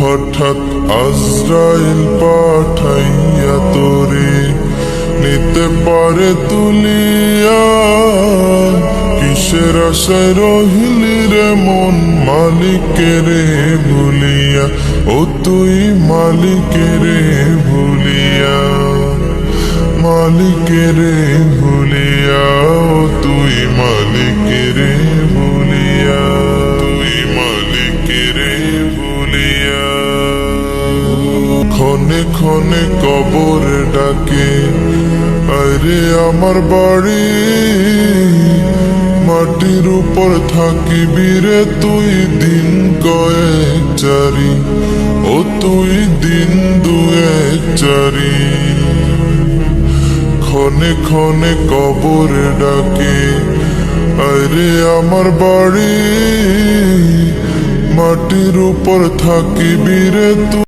হঠাৎ আজরাইল পাঠাইয়া তোরে নিতে পারে তুলিয়া। কিসের আশায় রহিলি রে মন মালিকেরে ভুলিয়া, ও তুই মালিকেরে ভুলিয়া, মালিকেরে ভুলিয়া, ও তুই মালিকেরে ভুলিয়া, তুই মালিকেরে ভুলিয়া। ক্ষণে ক্ষণে কবর ডাকে আরে আমার বাড়ি, মাটির উপর থাকিবি রে তুই দিন কয়েক চারি, ও তুই দিন দুয়েক চারি। ক্ষণে ক্ষণে কবর ডাকে আরে আমার বাড়ি, মাটির উপর থাকিবি রে তুই।